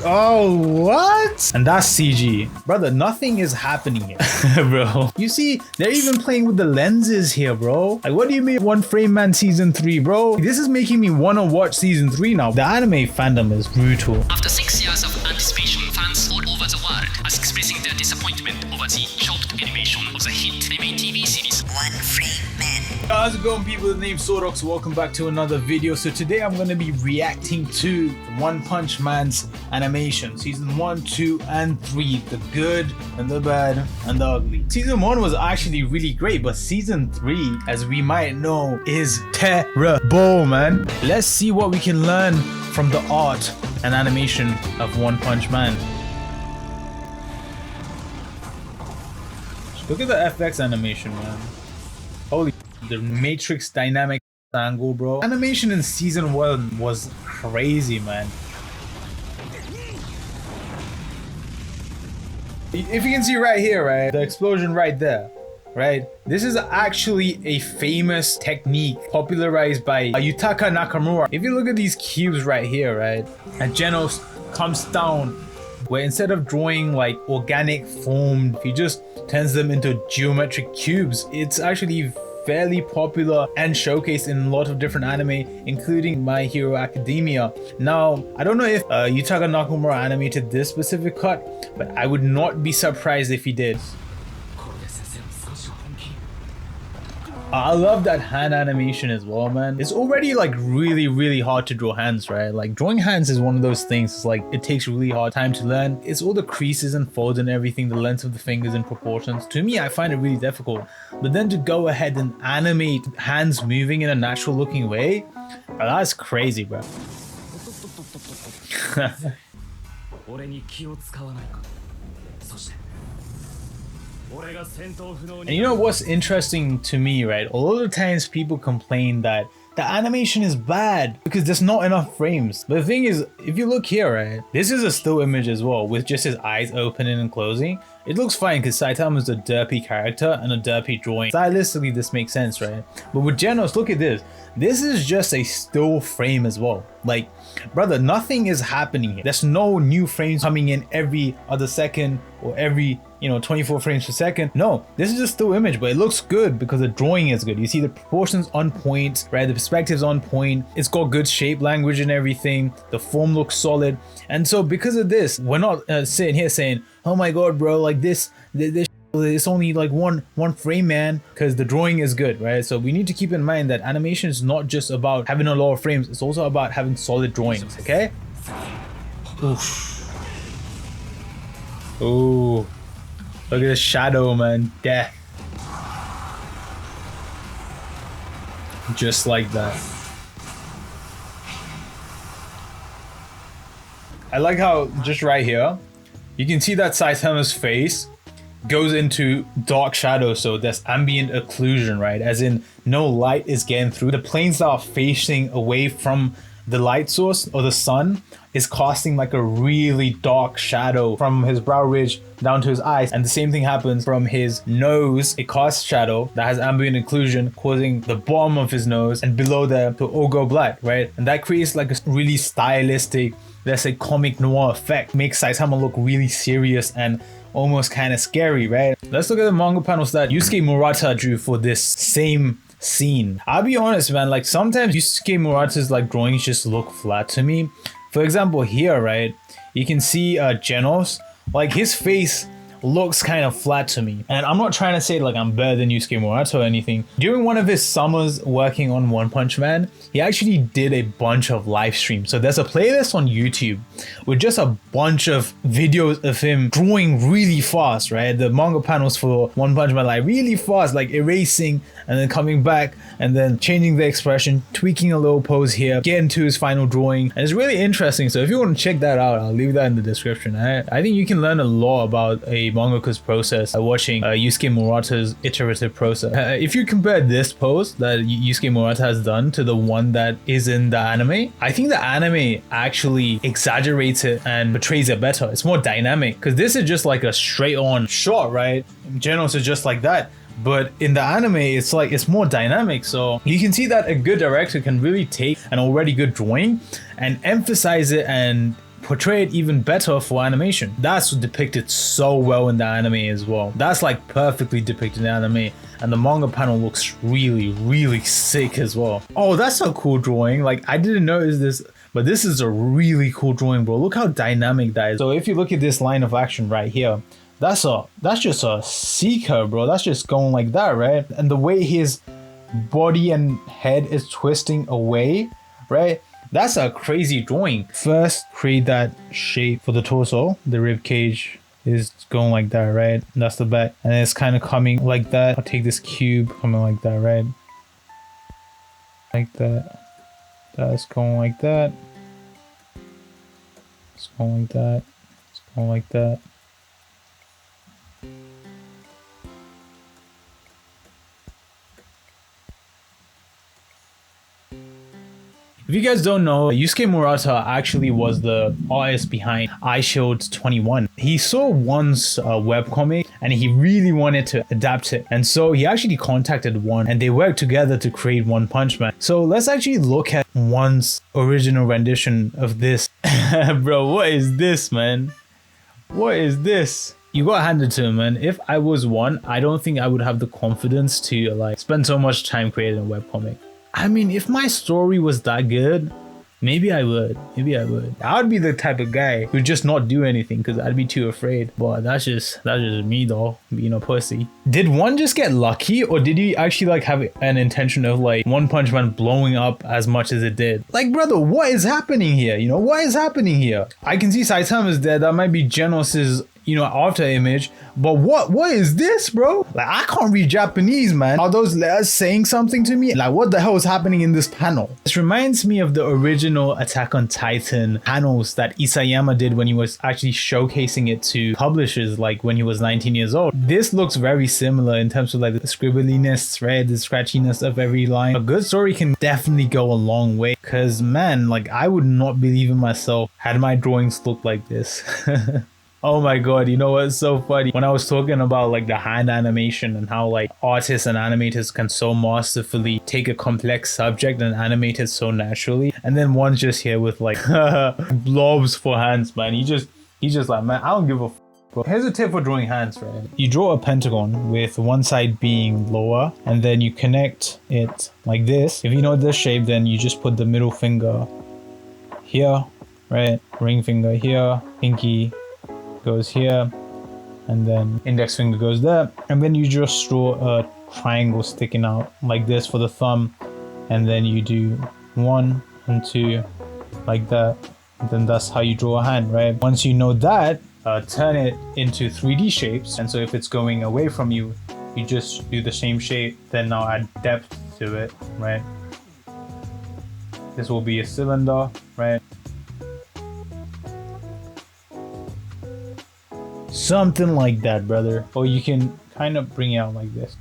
Oh, what? And that's CG. Brother, nothing is happening here, bro. You see, they're even playing with the lenses here, bro. Like, what do you mean One Frame Man Season 3, bro? This is making me want to watch Season 3 now. The anime fandom is brutal. After 6 years of anticipation, fans all over the world are expressing their disappointment over the chopped animation of the hit anime TV series One Frame Man. How's it going, people? The name's Sorox. Welcome back to another video. So today I'm going to be reacting to One Punch Man's animation. Season 1, 2, and 3. The good and the bad and the ugly. Season 1 was actually really great, but Season 3, as we might know, is terrible, man. Let's see what we can learn from the art and animation of One Punch Man. Look at the FX animation, man. Holy, the Matrix dynamic angle, bro. Animation in Season 1 was crazy, man. If you can see right here, right, the explosion right there, right, this is actually a famous technique popularized by Yutaka Nakamura. If you look at these cubes right here, right, and Genos comes down, where instead of drawing like organic form, he just turns them into geometric cubes. It's actually fairly popular and showcased in a lot of different anime, including My Hero Academia. Now, I don't know if Yutaka Nakamura animated this specific cut, but I would not be surprised if he did. I love that hand animation as well, man. It's already like really hard to draw hands, right? Like drawing hands is one of those things. It's like it takes really hard time to learn. It's all the creases and folds and everything, the length of the fingers and proportions. To me, I find it really difficult. But then to go ahead and animate hands moving in a natural looking way, that's crazy, bro. And you know what's interesting to me, right? A lot of times people complain that the animation is bad because there's not enough frames. But the thing is, if you look here, right, this is a still image as well with just his eyes opening and closing. It looks fine because Saitama is a derpy character and a derpy drawing. Stylistically, this makes sense, right? But with Genos, look at this. This is just a still frame as well. Like, brother, nothing is happening here. There's no new frames coming in every other second or every, 24 frames per second. No, this is a still image, but it looks good because the drawing is good. You see the proportions on point, right? The perspective's on point. It's got good shape language and everything. The form looks solid. And so because of this, we're not sitting here saying, oh my god, bro, like this it's only like one frame, man, because the drawing is good, right? So we need to keep in mind that animation is not just about having a lot of frames, it's also about having solid drawings, okay? Oof. Ooh, look at the shadow, man. Death. Just like that. I like how just right here you can see that Saitama's face goes into dark shadow, so there's ambient occlusion, right? As in no light is getting through. The planes that are facing away from the light source or the sun is casting like a really dark shadow from his brow ridge down to his eyes, and the same thing happens from his nose. It casts shadow that has ambient occlusion, causing the bottom of his nose and below there to all go black, right? And that creates like a really stylistic, let's say, comic noir effect. Makes Saitama look really serious and almost kind of scary, right? Let's look at the manga panels that Yusuke Murata drew for this same scene. I'll be honest, man, like sometimes Yusuke Murata's like drawings just look flat to me. For example, here, right, you can see Genos, like his face looks kind of flat to me. And I'm not trying to say like I'm better than Yusuke Murata or anything. During one of his summers working on One Punch Man, he actually did a bunch of live streams. So there's a playlist on YouTube with just a bunch of videos of him drawing really fast, right? The manga panels for One Punch Man, like really fast, like erasing and then coming back and then changing the expression, tweaking a little pose here, getting to his final drawing. And it's really interesting. So if you want to check that out, I'll leave that in the description. I think you can learn a lot about a mangaka's process by watching Yusuke Murata's iterative process. If you compare this pose that Yusuke Murata has done to the one that is in the anime, I think the anime actually exaggerates it and portrays it better. It's more dynamic because this is just like a straight on shot, right? Genos is just like that. But in the anime, it's like it's more dynamic. So you can see that a good director can really take an already good drawing and emphasize it and portray it even better for animation. That's depicted so well in the anime as well. That's like perfectly depicted in the anime, and the manga panel looks really sick as well. Oh, that's a cool drawing. Like, I didn't notice this, but this is a really cool drawing, bro. Look how dynamic that is. So if you look at this line of action right here, that's just a seeker, bro. That's just going like that, right? And the way his body and head is twisting away, right? That's a crazy drawing. First, create that shape for the torso. The rib cage is going like that, right? That's the back, and it's kind of coming like that. I'll take this cube coming like that, right? Like that. That's going like that. It's going like that. It's going like that. If you guys don't know, Yusuke Murata actually was the artist behind Eyeshield 21. He saw One's webcomic and he really wanted to adapt it. And so he actually contacted One and they worked together to create One Punch Man. So let's actually look at One's original rendition of this. Bro, what is this, man? What is this? You got handed to him, man. If I was One, I don't think I would have the confidence to like spend so much time creating a webcomic. I mean, if my story was that good, maybe I would. Maybe I would. I would be the type of guy who'd just not do anything because I'd be too afraid. But that's just me though, being a pussy. Did One just get lucky, or did he actually like have an intention of like One Punch Man blowing up as much as it did? Like, brother, what is happening here? You know, what is happening here? I can see Saitama's there. That might be Genos's, you know, after image, but what is this, bro? Like, I can't read Japanese, man. Are those letters saying something to me? Like, what the hell is happening in this panel? This reminds me of the original Attack on Titan panels that Isayama did when he was actually showcasing it to publishers, like when he was 19 years old. This looks very similar in terms of like the scribbliness, right? The scratchiness of every line. A good story can definitely go a long way, because man, like, I would not believe in myself had my drawings looked like this. Oh my god, you know what's so funny? When I was talking about like the hand animation and how like artists and animators can so masterfully take a complex subject and animate it so naturally, and then One's just here with like blobs for hands, man. He's just like, man, I don't give a f. Bro. Here's a tip for drawing hands, right? You draw a pentagon with one side being lower, and then you connect it like this. If you know this shape, then you just put the middle finger here, right? Ring finger here, pinky goes here, and then index finger goes there, and then you just draw a triangle sticking out like this for the thumb, and then you do 1 and 2 like that, and then that's how you draw a hand, right? Once you know that, turn it into 3D shapes, and so if it's going away from you, you just do the same shape, then now add depth to it, right? This will be a cylinder, right? Something like that, brother. Or you can kind of bring it out like this.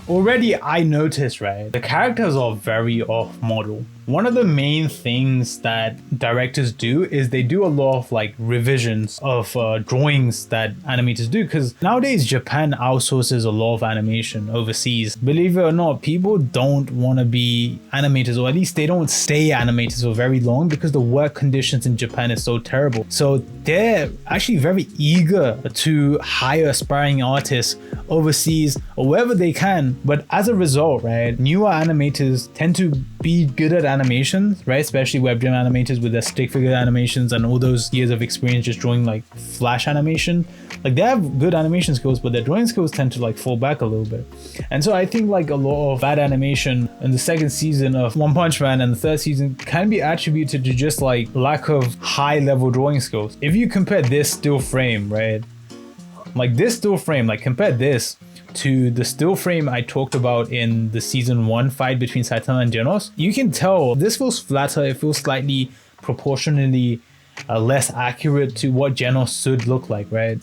Already I noticed, right, the characters are very off model. One of the main things that directors do is they do a lot of like revisions of drawings that animators do, because nowadays Japan outsources a lot of animation overseas. Believe it or not, people don't want to be animators, or at least they don't stay animators for very long because the work conditions in Japan is so terrible. So they're actually very eager to hire aspiring artists overseas or wherever they can. But as a result, right, newer animators tend to be good at animations, right? Especially webgem animators with their stick figure animations and all those years of experience just drawing like flash animation. Like, they have good animation skills, but their drawing skills tend to like fall back a little bit. And so I think like a lot of bad animation in the second season of One Punch Man and the third season can be attributed to just like lack of high level drawing skills. If you compare this still frame, right? Like this still frame, like compare this to the still frame I talked about in the season 1 fight between Saitama and Genos, you can tell this feels flatter. It feels slightly proportionally less accurate to what Genos should look like, right?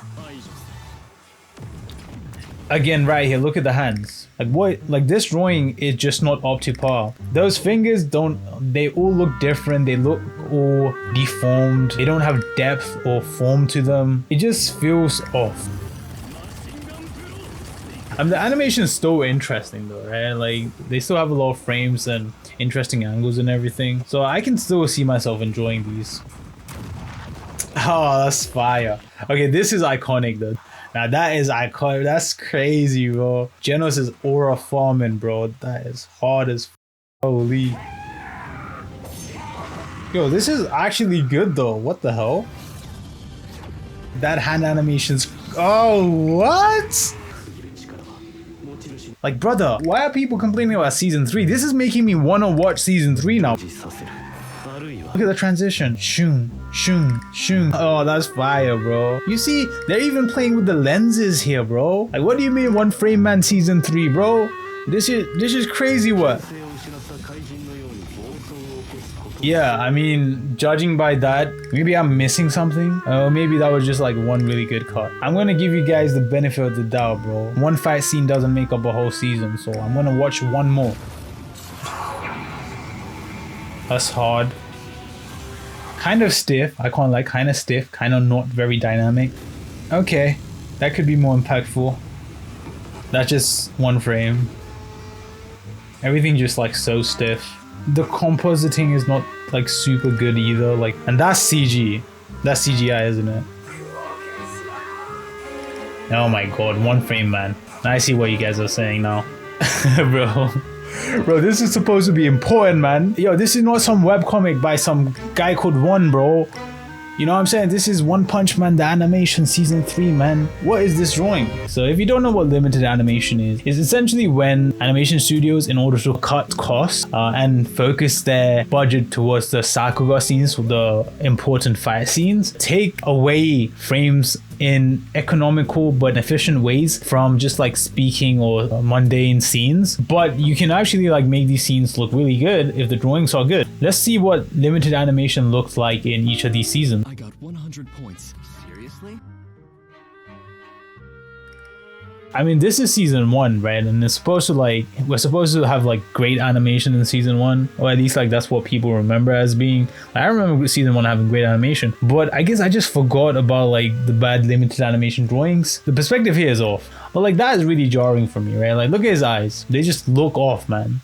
Again, right here, look at the hands. Like what? Like this drawing is just not up to par. Those fingers don't. They all look different. They look all deformed. They don't have depth or form to them. It just feels off. The animation is still interesting though, right? Like they still have a lot of frames and interesting angles and everything. So I can still see myself enjoying these. Oh, that's fire. Okay, this is iconic though. Now that is iconic. That's crazy, bro. Genos' aura farming, bro. That is hard as holy. Yo, this is actually good though. What the hell? That hand animation's... Oh, what? Like, brother, why are people complaining about season 3? This is making me want to watch season 3 now. Look at the transition. Shoom, shoom, shoom. Oh, that's fire, bro. You see, they're even playing with the lenses here, bro. Like, what do you mean One Frame Man season 3, bro? This is crazy work. Yeah, I mean, judging by that, maybe I'm missing something. Maybe that was just like one really good cut. I'm gonna give you guys the benefit of the doubt, bro. One fight scene doesn't make up a whole season, so I'm gonna watch one more. That's hard. Kind of stiff. I can't like kind of stiff, kind of not very dynamic. Okay, that could be more impactful. That's just one frame. Everything just like so stiff. The compositing is not like super good either, like, and that's CG. That's CGI, isn't it? Oh my god, One Frame Man. I see what you guys are saying now. Bro, this is supposed to be important, man. Yo, this is not some webcomic by some guy called One, bro. You know what I'm saying? This is One Punch Man, the animation season 3, man. What is this drawing? So if you don't know what limited animation is, it's essentially when animation studios, in order to cut costs and focus their budget towards the Sakuga scenes, the important fight scenes, take away frames in economical but efficient ways from just like speaking or mundane scenes. But you can actually like make these scenes look really good if the drawings are good. Let's see what limited animation looks like in each of these seasons. I got 100 points. Seriously? I mean, this is season 1, right? And it's supposed to like, we're supposed to have like great animation in season 1, or at least like that's what people remember as being. I remember season 1 having great animation, but I guess I just forgot about like the bad limited animation drawings. The perspective here is off, but like that is really jarring for me, right? Like look at his eyes, they just look off, man.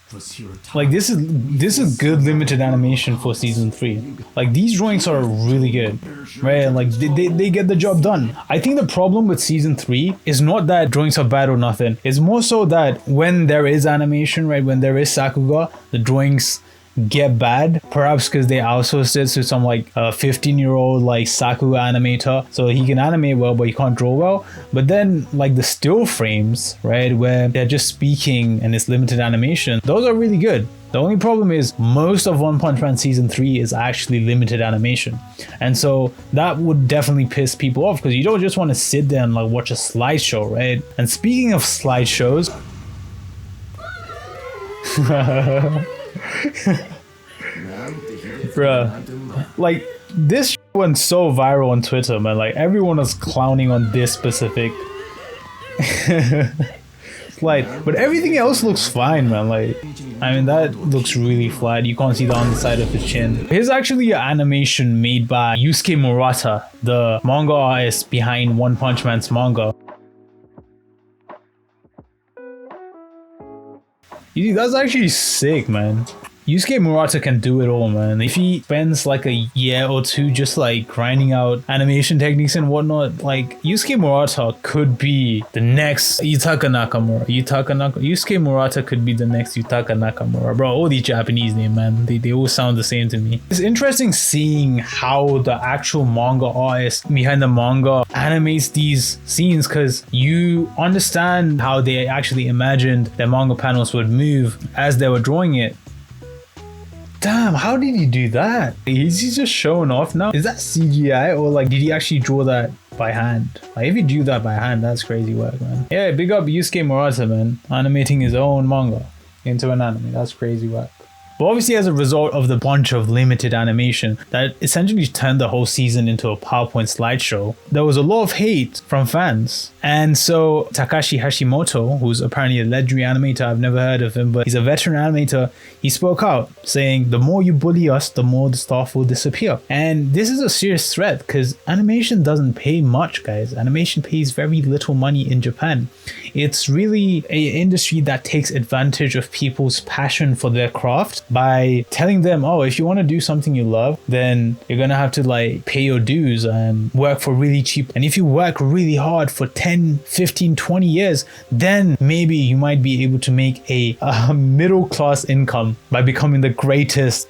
Like this is good limited animation for season 3. Like these drawings are really good, right? And like they get the job done. I think the problem with season 3 is not that drawings are bad or nothing. It's more so that when there is animation, right, when there is Sakuga, the drawings get bad, perhaps because they outsourced it to some like 15-year-old like Sakuga animator, so he can animate well but he can't draw well. But then like the still frames, right, where they're just speaking and it's limited animation, those are really good. The only problem is most of One Punch Man season 3 is actually limited animation, and so that would definitely piss people off because you don't just want to sit there and like watch a slideshow, right? And speaking of slideshows, bruh, like this went so viral on Twitter, man. Like everyone was clowning on this specific slide, but everything else looks fine, man. Like, I mean, that looks really flat. You can't see the underside of his chin. Here's actually an animation made by Yusuke Murata, the manga artist behind One Punch Man's manga. That's actually sick, man. Yusuke Murata can do it all, man. If he spends like a year or two just like grinding out animation techniques and whatnot, like Yusuke Murata could be the next Yutaka Nakamura. Yusuke Murata could be the next Yutaka Nakamura. Bro, all these Japanese names, man, they all sound the same to me. It's interesting seeing how the actual manga artist behind the manga animates these scenes, because you understand how they actually imagined their manga panels would move as they were drawing it. Damn, how did he do that? Is he just showing off now? Is that CGI, or like did he actually draw that by hand? Like if he drew that by hand, that's crazy work, man. Yeah, big up Yusuke Murata, man. Animating his own manga into an anime. That's crazy work. But obviously as a result of the bunch of limited animation that essentially turned the whole season into a PowerPoint slideshow, there was a lot of hate from fans. And so Takashi Hashimoto, who's apparently a legendary animator, I've never heard of him, but he's a veteran animator, he spoke out saying, the more you bully us, the more the staff will disappear. And this is a serious threat because animation doesn't pay much, guys. Animation pays very little money in Japan. It's really an industry that takes advantage of people's passion for their craft by telling them, oh, if you want to do something you love, then you're gonna have to like pay your dues and work for really cheap. And if you work really hard for 10, 15, 20 years, then maybe you might be able to make a middle class income by becoming the greatest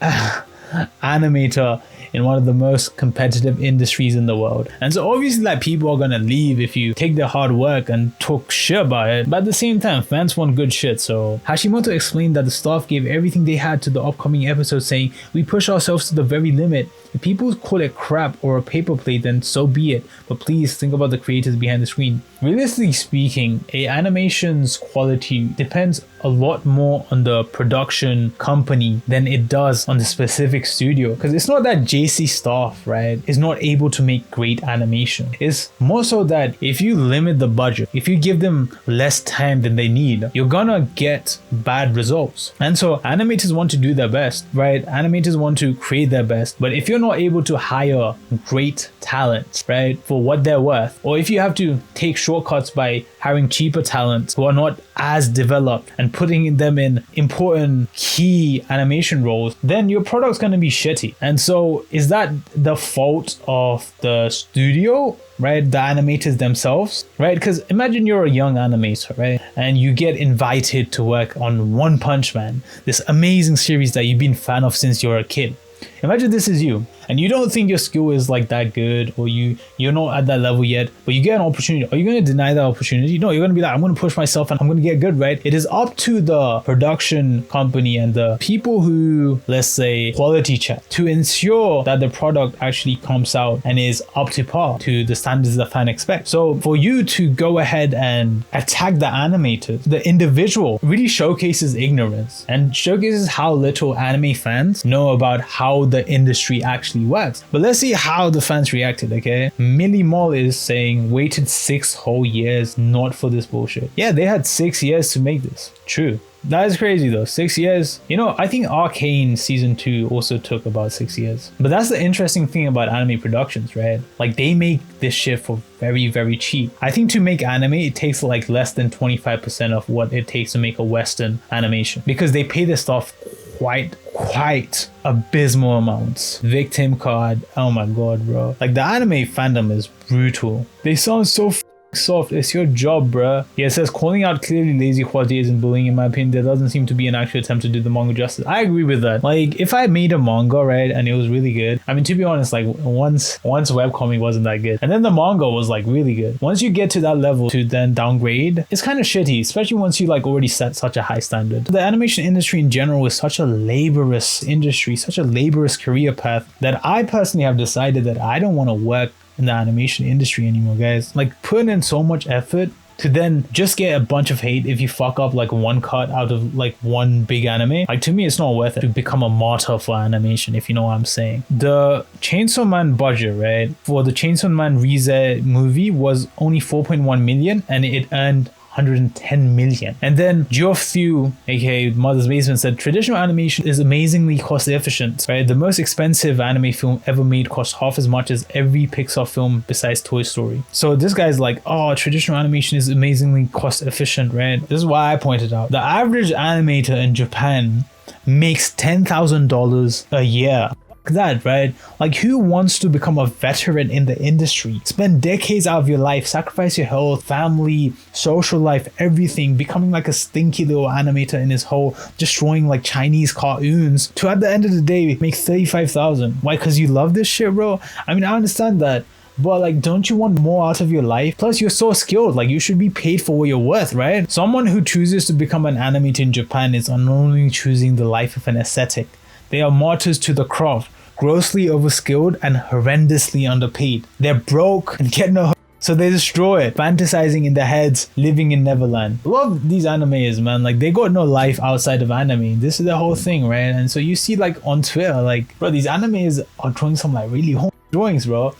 animator in one of the most competitive industries in the world. And so obviously like people are gonna leave if you take their hard work and talk shit about it, but at the same time fans want good shit. So Hashimoto explained that the staff gave everything they had to the upcoming episode, saying, we push ourselves to the very limit. If people call it crap or a paper plate, then so be it, but please think about the creators behind the screen. Realistically speaking, a animation's quality depends a lot more on the production company than it does on the specific studio, because it's not that JC staff, right, is not able to make great animation. It's more so that if you limit the budget, if you give them less time than they need, you're gonna get bad results. And so animators want to do their best, right? Animators want to create their best, but if you're not able to hire great talent, right, for what they're worth, or if you have to take shortcuts by hiring cheaper talent who are not as developed and putting them in important key animation roles, then your product's going to be shitty. And so is that the fault of the studio, right? The animators themselves, right? Because imagine you're a young animator, right? And you get invited to work on One Punch Man, this amazing series that you've been a fan of since you're a kid. Imagine this is you and you don't think your skill is like that good, or you're not at that level yet, but you get an opportunity. Are you going to deny that opportunity? No, you're going to be like, I'm going to push myself and I'm going to get good, right? It is up to the production company and the people who, let's say, quality check to ensure that the product actually comes out and is up to par to the standards the fan expects. So for you to go ahead and attack the animators, the individual, really showcases ignorance and showcases how little anime fans know about how the industry actually works. But let's see how the fans reacted, okay? Millie Mall is saying, waited 6 whole years not for this bullshit. Yeah, they had 6 years to make this. True. That is crazy though, 6 years. You know, I think Arcane season 2 also took about 6 years. But that's the interesting thing about anime productions, right? Like they make this shit for very, very cheap. I think to make anime, it takes like less than 25% of what it takes to make a Western animation, because they pay this stuff quite abysmal amounts. Victim card, oh my god, bro. Like the anime fandom is brutal. They sound so soft. It's your job, bruh. Yeah, it says calling out clearly lazy quality isn't bullying. In my opinion, there doesn't seem to be an actual attempt to do the manga justice. I agree with that. Like if I made a manga, right, and it was really good, I mean, to be honest, like once webcomic wasn't that good, and then the manga was like really good. Once you get to that level to then downgrade, it's kind of shitty, especially once you like already set such a high standard. The animation industry in general is such a laborious industry, such a laborious career path, that I personally have decided that I don't want to work in the animation industry anymore, guys. Like putting in so much effort to then just get a bunch of hate if you fuck up like one cut out of like one big anime. Like to me, it's not worth it to become a martyr for animation, if you know what I'm saying. The Chainsaw Man budget, right, for the Chainsaw Man Re:Zero movie was only 4.1 million and it earned 110 million. And then Geoff Thew, aka Mother's Basement, said traditional animation is amazingly cost efficient, right? The most expensive anime film ever made cost half as much as every Pixar film besides Toy Story. So this guy's like, oh, traditional animation is amazingly cost efficient, right? This is why I pointed out the average animator in Japan makes $10,000 a year. That, right? Like who wants to become a veteran in the industry, spend decades out of your life, sacrifice your health, family, social life, everything, becoming like a stinky little animator in his hole, destroying like Chinese cartoons, to at the end of the day make 35,000? Why? Because you love this shit, bro? I mean, I understand that, but like, don't you want more out of your life? Plus you're so skilled, like you should be paid for what you're worth, right? Someone who chooses to become an animator in Japan is unknowingly choosing the life of an ascetic. They are martyrs to the craft, grossly overskilled and horrendously underpaid. They're broke and get no So they destroy it, fantasizing in their heads, living in Neverland. A lot of these animes, man, like they got no life outside of anime. This is the whole thing, right? And so you see like on Twitter, like, bro, these animes are drawing some like really drawings, bro.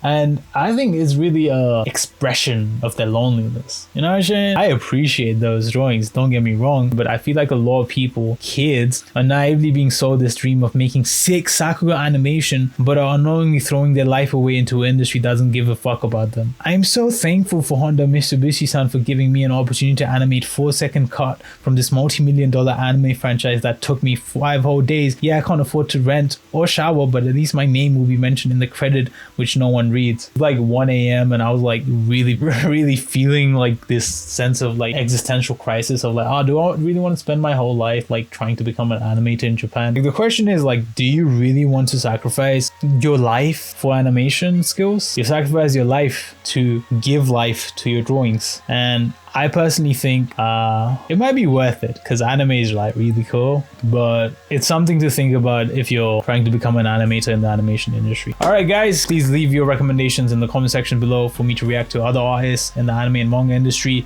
And I think it's really a expression of their loneliness. You know what I'm saying? I appreciate those drawings, don't get me wrong, but I feel like a lot of people, kids, are naively being sold this dream of making sick Sakura animation, but are unknowingly throwing their life away into an industry that doesn't give a fuck about them. I'm so thankful for Honda Mitsubishi-san for giving me an opportunity to animate 4-second cut from this multi-million-dollar anime franchise that took me 5 whole days. Yeah, I can't afford to rent or shower, but at least my name will be mentioned in the credit, which no one reads. It's like 1 a.m. and I was like really feeling like this sense of like existential crisis of like, oh, do I really want to spend my whole life like trying to become an animator in Japan? Like, the question is like, do you really want to sacrifice your life for animation skills? You sacrifice your life to give life to your drawings, and I personally think it might be worth it because anime is like really cool, but it's something to think about if you're trying to become an animator in the animation industry. Alright guys, please leave your recommendations in the comment section below for me to react to other artists in the anime and manga industry.